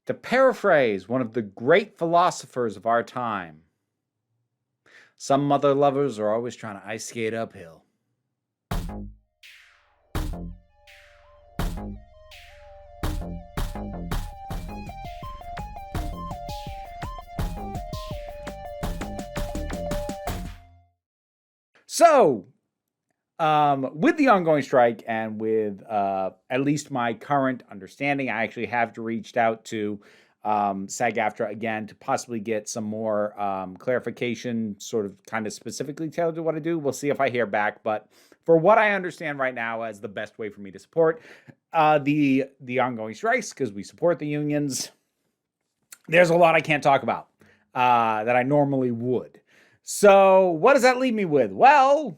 To paraphrase one of the great philosophers of our time, some mother lovers are always trying to ice skate uphill. So, with the ongoing strike and with at least my current understanding, I actually have reached out to sag-aftra again to possibly get some more clarification, sort of kind of specifically tailored to what I do. We'll see if I hear back. But for what I understand right now as the best way for me to support the ongoing strikes, because we support the unions, there's a lot I can't talk about that I normally would. So what does that leave me with? Well,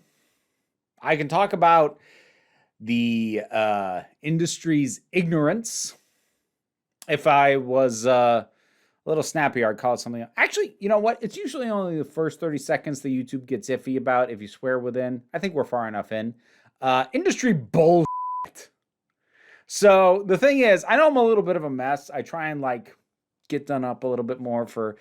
I can talk about the industry's ignorance. If I was a little snappier, I'd call it something. Actually, you know what? It's usually only the first 30 seconds that YouTube gets iffy about if you swear within. I think we're far enough in. Industry bullshit. So the thing is, I know I'm a little bit of a mess. I try and get done up a little bit more for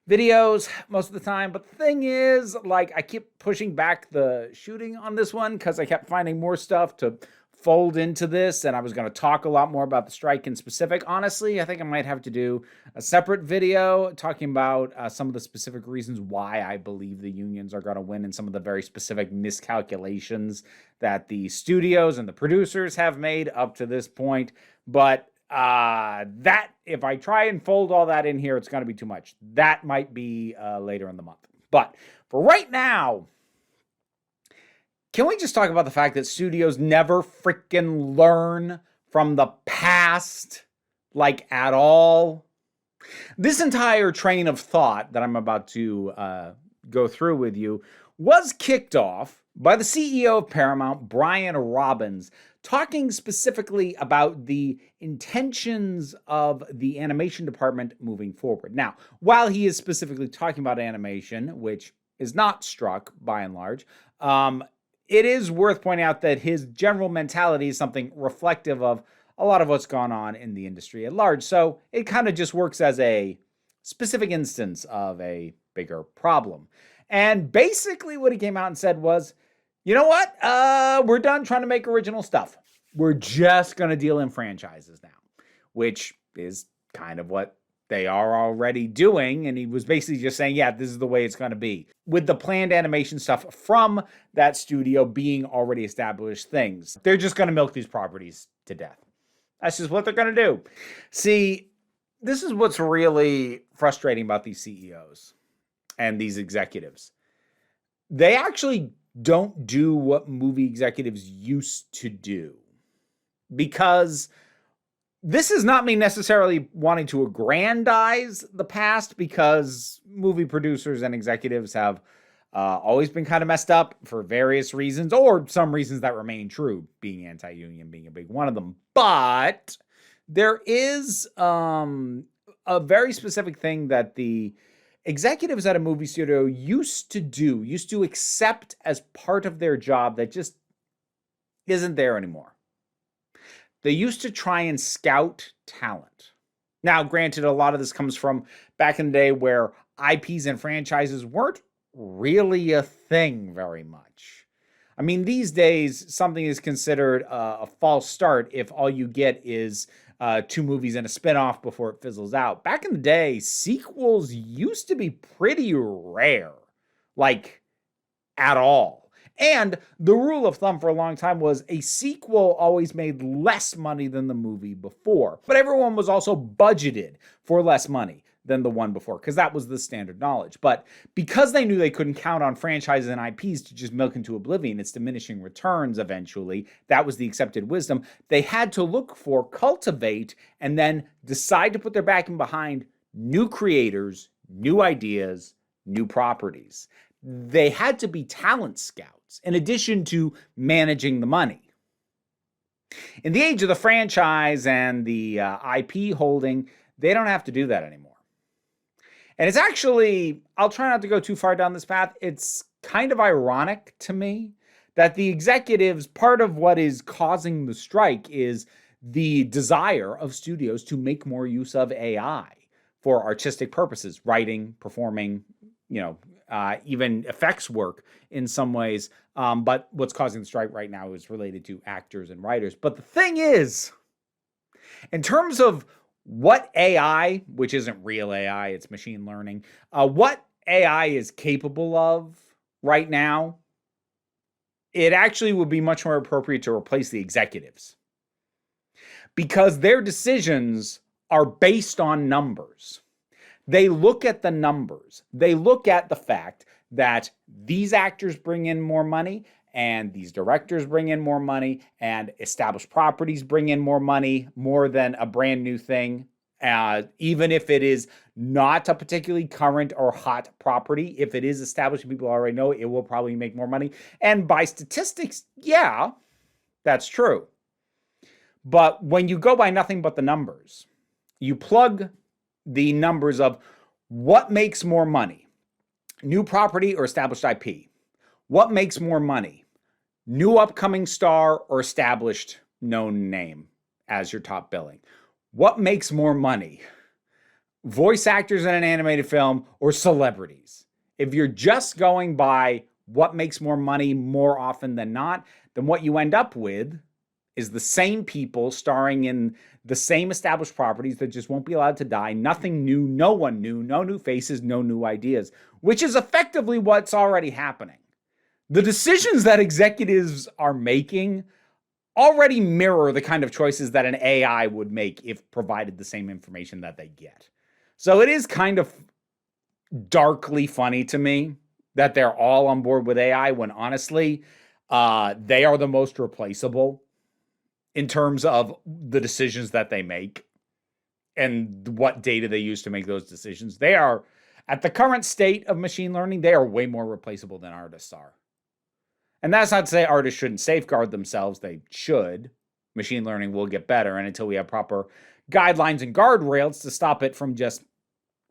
videos most of the time. But the thing is, I keep pushing back the shooting on this one because I kept finding more stuff to fold into this, and I was going to talk a lot more about the strike in specific. Honestly, I think I might have to do a separate video talking about some of the specific reasons why I believe the unions are going to win and some of the very specific miscalculations that the studios and the producers have made up to this point. But that, if I try and fold all that in here, it's going to be too much. That might be later in the month. But for right now, can we just talk about the fact that studios never freaking learn from the past, at all? This entire train of thought that I'm about to go through with you was kicked off by the CEO of Paramount, Brian Robbins, talking specifically about the intentions of the animation department moving forward. Now, while he is specifically talking about animation, which is not struck by and large, it is worth pointing out that his general mentality is something reflective of a lot of what's gone on in the industry at large. So it kind of just works as a specific instance of a bigger problem. And basically what he came out and said was, you know what? We're done trying to make original stuff. We're just going to deal in franchises now, which is kind of what they are already doing. And he was basically just saying, yeah, this is the way it's going to be, with the planned animation stuff from that studio being already established things. They're just going to milk these properties to death. That's just what they're going to do. See, this is what's really frustrating about these CEOs and these executives. They actually don't do what movie executives used to do, because this is not me necessarily wanting to aggrandize the past, because movie producers and executives have always been kind of messed up for various reasons, or some reasons that remain true, being anti-union being a big one of them. But there is a very specific thing that the executives at a movie studio used to accept as part of their job that just isn't there anymore. They used to try and scout talent. Now, granted, a lot of this comes from back in the day where IPs and franchises weren't really a thing very much. I mean, these days, something is considered a false start if all you get is 2 movies and a spinoff before it fizzles out. Back in the day, sequels used to be pretty rare, at all. And the rule of thumb for a long time was a sequel always made less money than the movie before. But everyone was also budgeted for less money than the one before, because that was the standard knowledge. But because they knew they couldn't count on franchises and IPs to just milk into oblivion, it's diminishing returns eventually. That was the accepted wisdom. They had to look for, cultivate, and then decide to put their backing behind new creators, new ideas, new properties. They had to be talent scouts in addition to managing the money. In the age of the franchise and the IP holding, they don't have to do that anymore. And it's actually, I'll try not to go too far down this path, it's kind of ironic to me that the executives, part of what is causing the strike is the desire of studios to make more use of AI for artistic purposes, writing, performing, even effects work in some ways. But what's causing the strike right now is related to actors and writers. But the thing is, in terms of what AI, which isn't real AI, it's machine learning, what AI is capable of right now, it actually would be much more appropriate to replace the executives, because their decisions are based on numbers. They look at the numbers. They look at the fact that these actors bring in more money, and these directors bring in more money, and established properties bring in more money, more than a brand new thing. Even if it is not a particularly current or hot property, if it is established and people already know it, it will probably make more money. And by statistics, yeah, that's true. But when you go by nothing but the numbers, you plug the numbers of what makes more money, new property or established IP. What makes more money, new upcoming star or established known name as your top billing? What makes more money, voice actors in an animated film or celebrities? If you're just going by what makes more money more often than not, then what you end up with is the same people starring in the same established properties that just won't be allowed to die. Nothing new, no one new, no new faces, no new ideas, which is effectively what's already happening. The decisions that executives are making already mirror the kind of choices that an AI would make if provided the same information that they get. So it is kind of darkly funny to me that they're all on board with AI when honestly, they are the most replaceable in terms of the decisions that they make and what data they use to make those decisions. They are, at the current state of machine learning, they are way more replaceable than artists are. And that's not to say artists shouldn't safeguard themselves. They should. Machine learning will get better. And until we have proper guidelines and guardrails to stop it from just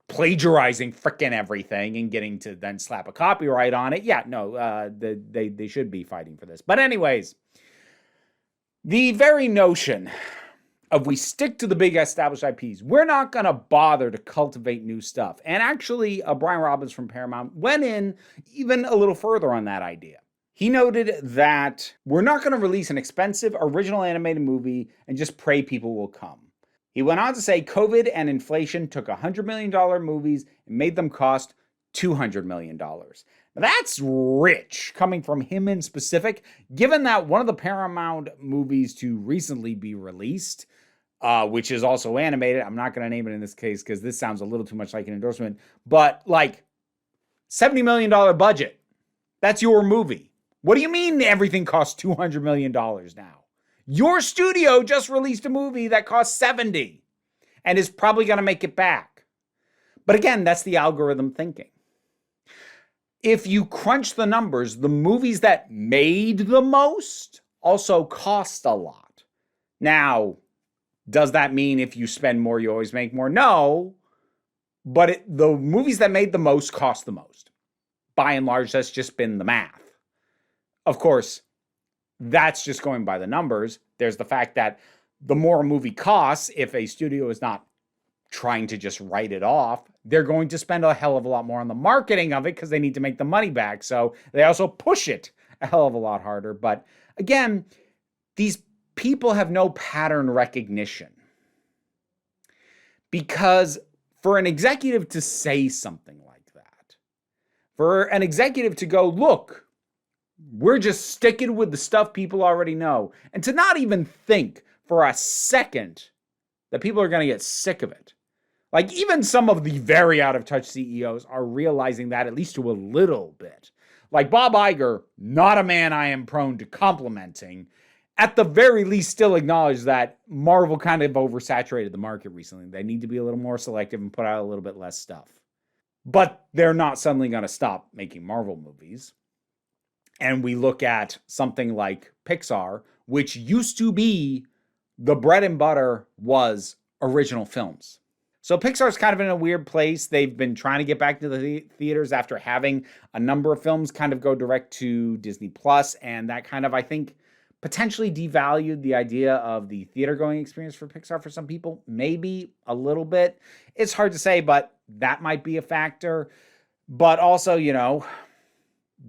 plagiarizing frickin' everything and getting to then slap a copyright on it, they should be fighting for this. But anyways, the very notion of we stick to the big established IPs, we're not going to bother to cultivate new stuff. And actually, Brian Robbins from Paramount went in even a little further on that idea. He noted that we're not going to release an expensive original animated movie and just pray people will come. He went on to say COVID and inflation took $100 million movies and made them cost $200 million. Now that's rich coming from him in specific, given that one of the Paramount movies to recently be released, which is also animated, I'm not going to name it in this case because this sounds a little too much like an endorsement, but like $70 million budget. That's your movie. What do you mean everything costs $200 million now? Your studio just released a movie that costs $70 and is probably going to make it back. But again, that's the algorithm thinking. If you crunch the numbers, the movies that made the most also cost a lot. Now, does that mean if you spend more, you always make more? No, but the movies that made the most cost the most. By and large, that's just been the math. Of course, that's just going by the numbers. There's the fact that the more a movie costs, if a studio is not trying to just write it off, they're going to spend a hell of a lot more on the marketing of it because they need to make the money back. So they also push it a hell of a lot harder. But again, these people have no pattern recognition. Because for an executive to say something like that, for an executive to go, look, we're just sticking with the stuff people already know, and to not even think for a second that people are going to get sick of it. Like even some of the very out of touch CEOs are realizing that, at least to a little bit. Like Bob Iger, not a man I am prone to complimenting, at the very least still acknowledge that Marvel kind of oversaturated the market recently. They need to be a little more selective and put out a little bit less stuff. But they're not suddenly going to stop making Marvel movies. And we look at something like Pixar, which used to be the bread and butter was original films. So Pixar's kind of in a weird place. They've been trying to get back to the theaters after having a number of films kind of go direct to Disney Plus, and that kind of, I think, potentially devalued the idea of the theater going experience for Pixar for some people. Maybe a little bit. It's hard to say, but that might be a factor. But also,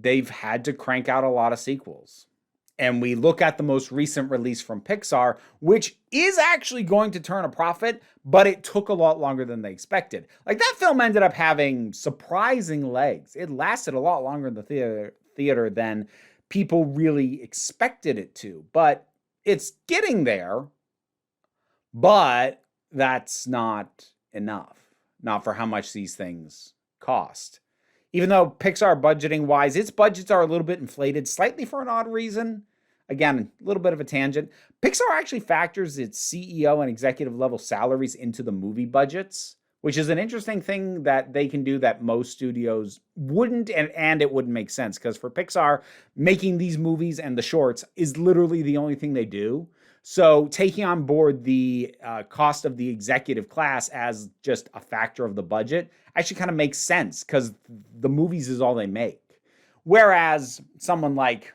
they've had to crank out a lot of sequels. And we look at the most recent release from Pixar, which is actually going to turn a profit, but it took a lot longer than they expected. Like, that film ended up having surprising legs. It lasted a lot longer in the theater than people really expected it to. But it's getting there, but that's not enough. Not for how much these things cost. Even though Pixar budgeting-wise, its budgets are a little bit inflated, slightly for an odd reason. Again, a little bit of a tangent. Pixar actually factors its CEO and executive level salaries into the movie budgets, which is an interesting thing that they can do that most studios wouldn't, and it wouldn't make sense. Because for Pixar, making these movies and the shorts is literally the only thing they do. So taking on board the cost of the executive class as just a factor of the budget actually kind of makes sense because the movies is all they make. Whereas someone like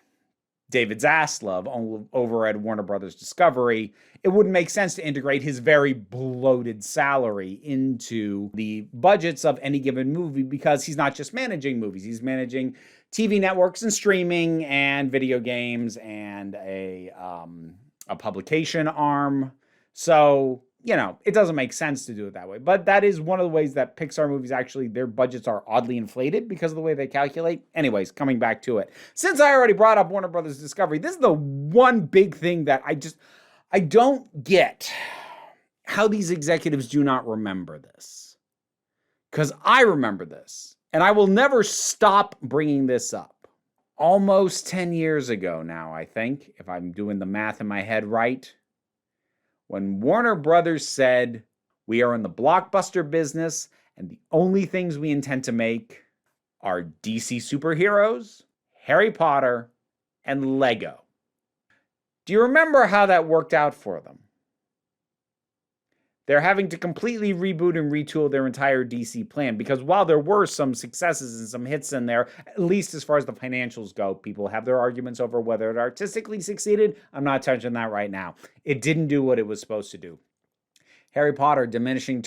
David Zaslav over at Warner Brothers Discovery, it wouldn't make sense to integrate his very bloated salary into the budgets of any given movie because he's not just managing movies. He's managing TV networks and streaming and video games and a publication arm. So, it doesn't make sense to do it that way. But that is one of the ways that Pixar movies actually, their budgets are oddly inflated because of the way they calculate. Anyways, coming back to it. Since I already brought up Warner Brothers Discovery, this is the one big thing that I don't get how these executives do not remember this. Because I remember this. And I will never stop bringing this up. Almost 10 years ago now, I think, if I'm doing the math in my head right, when Warner Brothers said, we are in the blockbuster business, and the only things we intend to make are DC superheroes, Harry Potter, and Lego. Do you remember how that worked out for them? They're having to completely reboot and retool their entire DC plan because while there were some successes and some hits in there, at least as far as the financials go, people have their arguments over whether it artistically succeeded. I'm not touching that right now. It didn't do what it was supposed to do. Harry Potter diminishing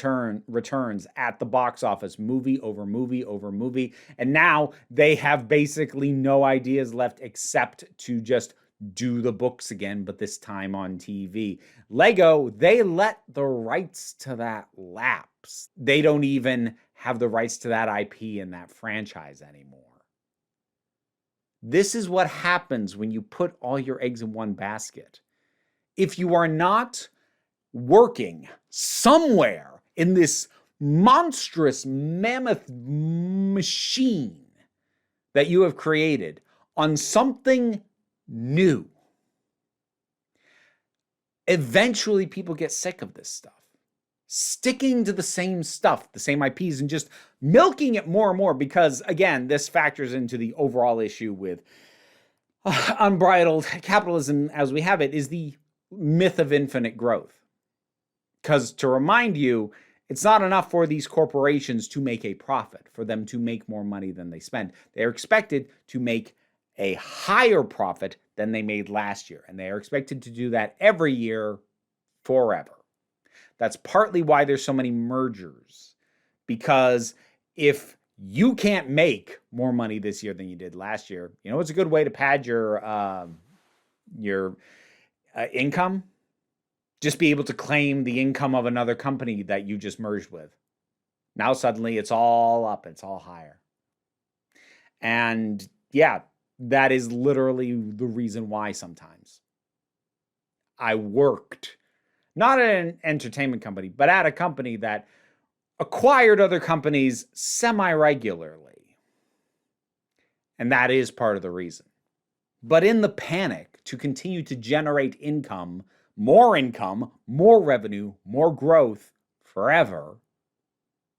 returns at the box office, movie over movie over movie. And now they have basically no ideas left except to just do the books again, but this time on TV. Lego, they let the rights to that lapse. They don't even have the rights to that IP and that franchise anymore. This is what happens when you put all your eggs in one basket. If you are not working somewhere in this monstrous mammoth machine that you have created on something new, eventually people get sick of this stuff. Sticking to the same stuff, the same IPs, and just milking it more and more because, again, this factors into the overall issue with unbridled capitalism as we have it, is the myth of infinite growth. Because to remind you, it's not enough for these corporations to make a profit, for them to make more money than they spend. They are expected to make a higher profit than they made last year. And they are expected to do that every year forever. That's partly why there's so many mergers. Because if you can't make more money this year than you did last year, it's a good way to pad your income. Just be able to claim the income of another company that you just merged with. Now suddenly it's all up, it's all higher. And yeah, that is literally the reason why sometimes I worked, not at an entertainment company, but at a company that acquired other companies semi-regularly. And that is part of the reason. But in the panic to continue to generate income, more revenue, more growth forever,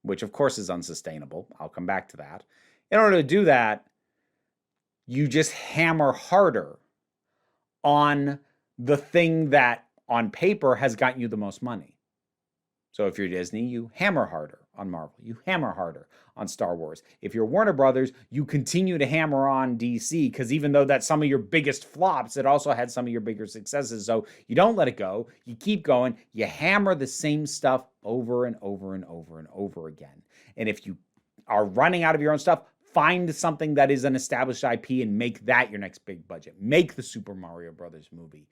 which of course is unsustainable. I'll come back to that. In order to do that, you just hammer harder on the thing that on paper has gotten you the most money. So if you're Disney, you hammer harder on Marvel. You hammer harder on Star Wars. If you're Warner Brothers, you continue to hammer on DC, because even though that's some of your biggest flops, it also had some of your bigger successes. So you don't let it go. You keep going. You hammer the same stuff over and over and over and over again. And if you are running out of your own stuff, find something that is an established IP and make that your next big budget. Make the Super Mario Brothers movie.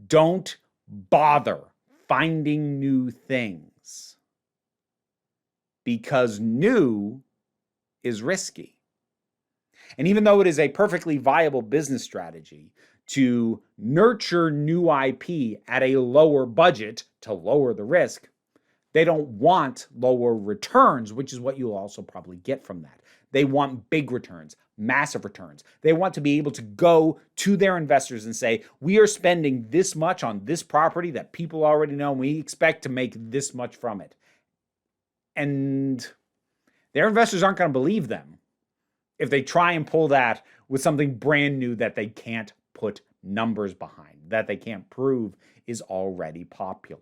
Don't bother finding new things, because new is risky. And even though it is a perfectly viable business strategy to nurture new IP at a lower budget to lower the risk, they don't want lower returns, which is what you'll also probably get from that. They want big returns, massive returns. They want to be able to go to their investors and say, we are spending this much on this property that people already know, and we expect to make this much from it. And their investors aren't going to believe them if they try and pull that with something brand new that they can't put numbers behind, that they can't prove is already popular.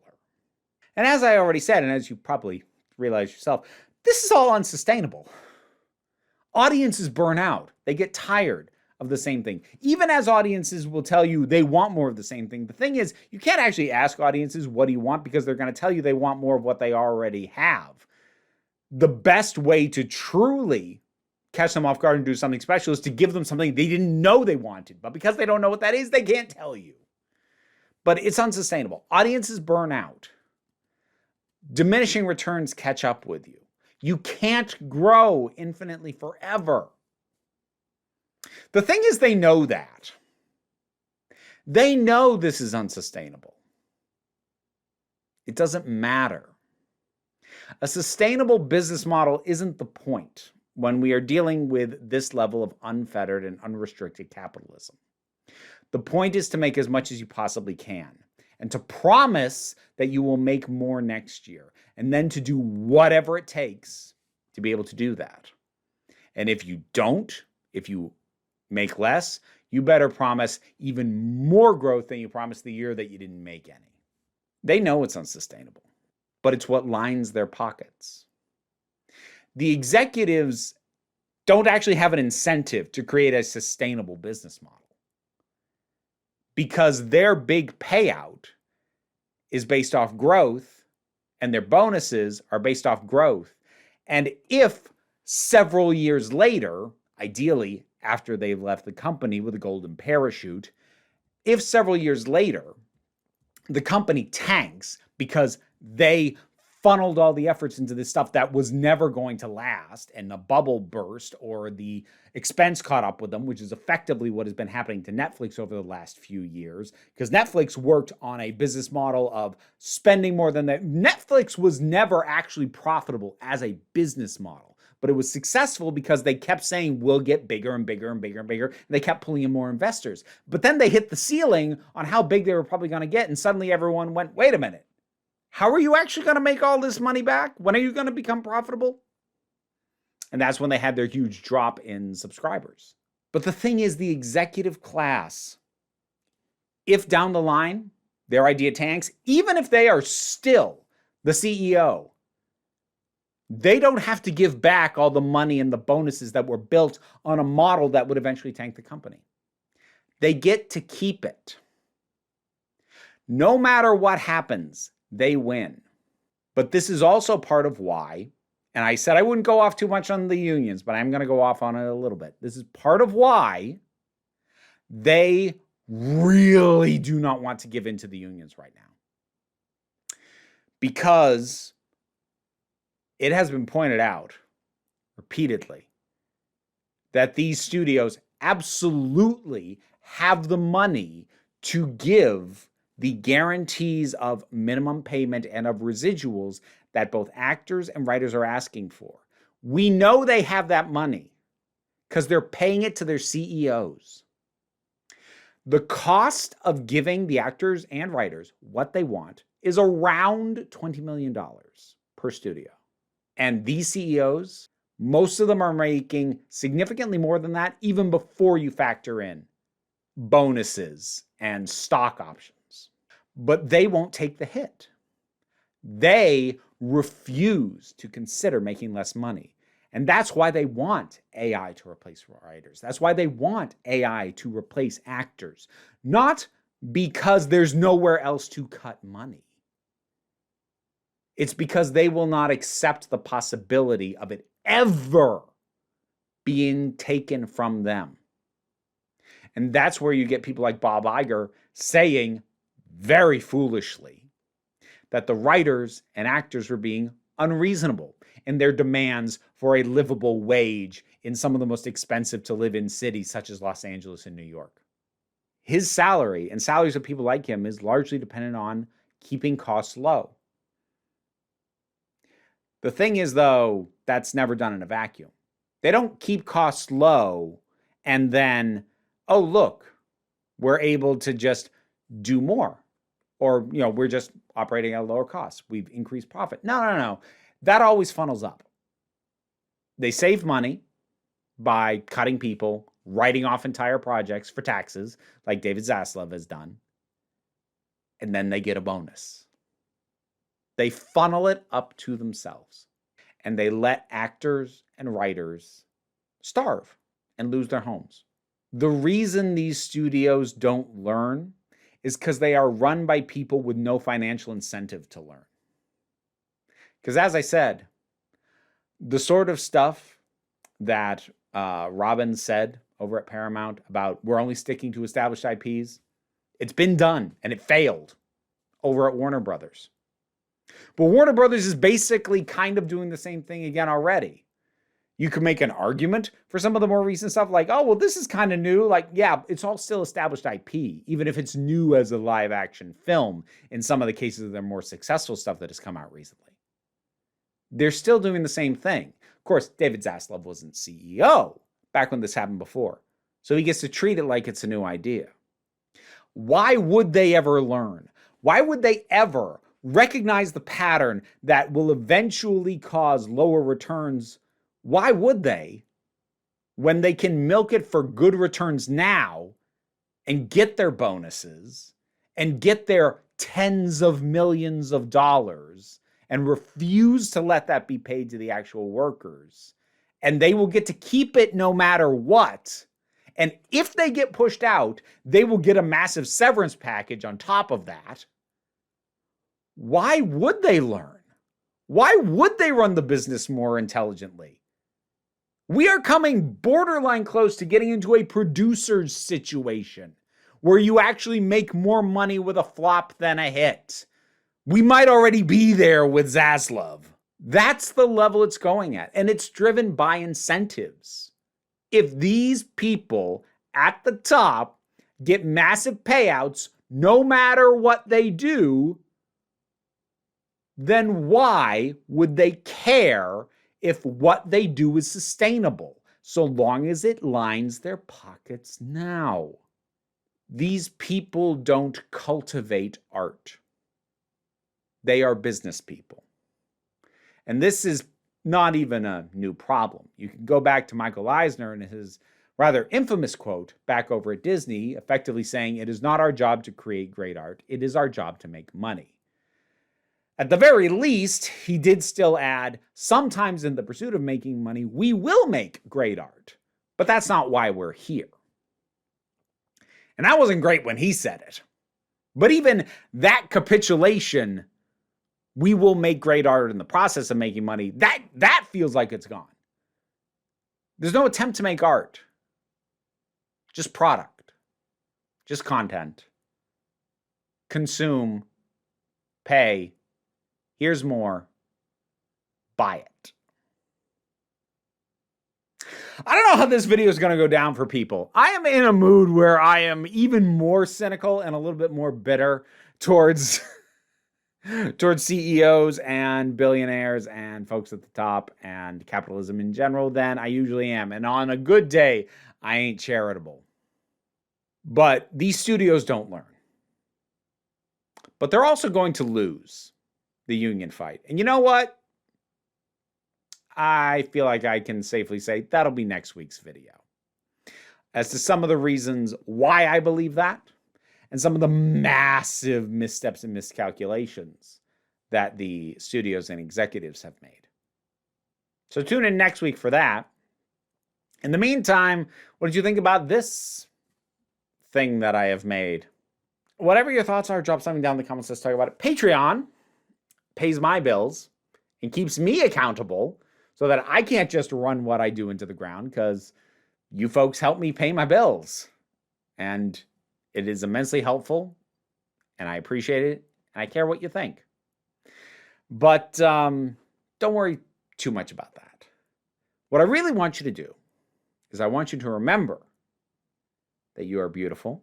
And as I already said, and as you probably realize yourself, this is all unsustainable. Audiences burn out. They get tired of the same thing. Even as audiences will tell you they want more of the same thing. The thing is, you can't actually ask audiences, what do you want? Because they're going to tell you they want more of what they already have. The best way to truly catch them off guard and do something special is to give them something they didn't know they wanted. But because they don't know what that is, they can't tell you. But it's unsustainable. Audiences burn out. Diminishing returns catch up with you. You can't grow infinitely forever. The thing is, they know that. They know this is unsustainable. It doesn't matter. A sustainable business model isn't the point when we are dealing with this level of unfettered and unrestricted capitalism. The point is to make as much as you possibly can, and to promise that you will make more next year, and then to do whatever it takes to be able to do that. And if you don't, if you make less, you better promise even more growth than you promised the year that you didn't make any. They know it's unsustainable, but it's what lines their pockets. The executives don't actually have an incentive to create a sustainable business model, because their big payout is based off growth, and their bonuses are based off growth. And if several years later, ideally after they've left the company with a golden parachute, if several years later the company tanks because they funneled all the efforts into this stuff that was never going to last, and the bubble burst or the expense caught up with them, which is effectively what has been happening to Netflix over the last few years, because Netflix worked on a business model of spending more than that. Netflix was never actually profitable as a business model, but it was successful because they kept saying, we'll get bigger and bigger and bigger and bigger, and they kept pulling in more investors. But then they hit the ceiling on how big they were probably going to get, and suddenly everyone went, wait a minute. How are you actually going to make all this money back? When are you going to become profitable? And that's when they had their huge drop in subscribers. But the thing is, the executive class, if down the line their idea tanks, even if they are still the CEO, they don't have to give back all the money and the bonuses that were built on a model that would eventually tank the company. They get to keep it. No matter what happens, they win. But this is also part of why, and I said I wouldn't go off too much on the unions, but I'm going to go off on it a little bit. This is part of why they really do not want to give in to the unions right now. Because it has been pointed out repeatedly that these studios absolutely have the money to give the guarantees of minimum payment and of residuals that both actors and writers are asking for. We know they have that money because they're paying it to their CEOs. The cost of giving the actors and writers what they want is around $20 million per studio. And these CEOs, most of them are making significantly more than that, even before you factor in bonuses and stock options. But they won't take the hit. They refuse to consider making less money. And that's why they want AI to replace writers. That's why they want AI to replace actors. Not because there's nowhere else to cut money. It's because they will not accept the possibility of it ever being taken from them. And that's where you get people like Bob Iger saying very foolishly that the writers and actors were being unreasonable in their demands for a livable wage in some of the most expensive to live in cities such as Los Angeles and New York. His salary and salaries of people like him is largely dependent on keeping costs low. The thing is, though, that's never done in a vacuum. They don't keep costs low and then, oh, look, we're able to just do more. Or, we're just operating at lower costs. We've increased profit. No. That always funnels up. They save money by cutting people, writing off entire projects for taxes, like David Zaslav has done. And then they get a bonus. They funnel it up to themselves. And they let actors and writers starve and lose their homes. The reason these studios don't learn is because they are run by people with no financial incentive to learn. Because as I said, the sort of stuff that Robin said over at Paramount about we're only sticking to established IPs, it's been done and it failed over at Warner Brothers. But Warner Brothers is basically kind of doing the same thing again already. You could make an argument for some of the more recent stuff like, oh, well, this is kind of new. Like, yeah, it's all still established IP, even if it's new as a live action film in some of the cases of their more successful stuff that has come out recently. They're still doing the same thing. Of course, David Zaslav wasn't CEO back when this happened before. So he gets to treat it like it's a new idea. Why would they ever learn? Why would they ever recognize the pattern that will eventually cause lower returns? Why would they, when they can milk it for good returns now and get their bonuses and get their tens of millions of dollars and refuse to let that be paid to the actual workers? And they will get to keep it no matter what. And if they get pushed out, they will get a massive severance package on top of that. Why would they learn? Why would they run the business more intelligently? We are coming borderline close to getting into a producer's situation where you actually make more money with a flop than a hit. We might already be there with Zaslav. That's the level it's going at, and it's driven by incentives. If these people at the top get massive payouts, no matter what they do, then why would they care if what they do is sustainable, so long as it lines their pockets now? These people don't cultivate art. They are business people. And this is not even a new problem. You can go back to Michael Eisner and his rather infamous quote back over at Disney, effectively saying, "It is not our job to create great art. It is our job to make money." At the very least, he did still add, sometimes in the pursuit of making money, we will make great art. But that's not why we're here. And that wasn't great when he said it. But even that capitulation, we will make great art in the process of making money, that feels like it's gone. There's no attempt to make art. Just product. Just content. Consume. Pay. Here's more. Buy it. I don't know how this video is going to go down for people. I am in a mood where I am even more cynical and a little bit more bitter towards CEOs and billionaires and folks at the top and capitalism in general than I usually am. And on a good day, I ain't charitable. But these studios don't learn. But they're also going to lose the union fight. And you know what? I feel like I can safely say that'll be next week's video. As to some of the reasons why I believe that, and some of the massive missteps and miscalculations that the studios and executives have made. So tune in next week for that. In the meantime, what did you think about this thing that I have made? Whatever your thoughts are, drop something down in the comments. Let's talk about it. Patreon pays my bills and keeps me accountable so that I can't just run what I do into the ground, because you folks help me pay my bills. And it is immensely helpful, and I appreciate it, and I care what you think. But don't worry too much about that. What I really want you to do is I want you to remember that you are beautiful,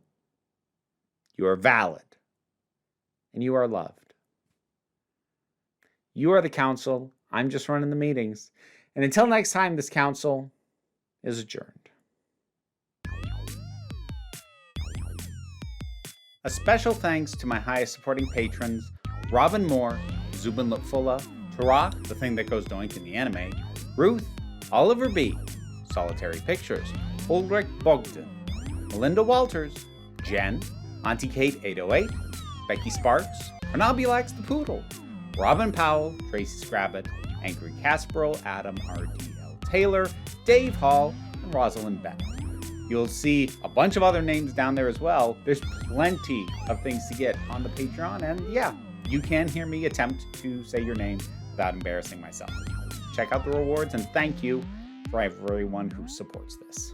you are valid, and you are loved. You are the council. I'm just running the meetings. And until next time, this council is adjourned. A special thanks to my highest supporting patrons, Robin Moore, Zubin Lutfula, Tarak, the thing that goes doink in the anime, Ruth, Oliver B., Solitary Pictures, Ulrich Bogdan, Melinda Walters, Jen, Auntie Kate 808, Becky Sparks, Arnabi Likes the Poodle, Robin Powell, Tracy Scrabbit, Angry Casperl, Adam R.D.L. Taylor, Dave Hall, and Rosalind Bennett. You'll see a bunch of other names down there as well. There's plenty of things to get on the Patreon, and yeah, you can hear me attempt to say your name without embarrassing myself. Check out the rewards, and thank you for everyone who supports this.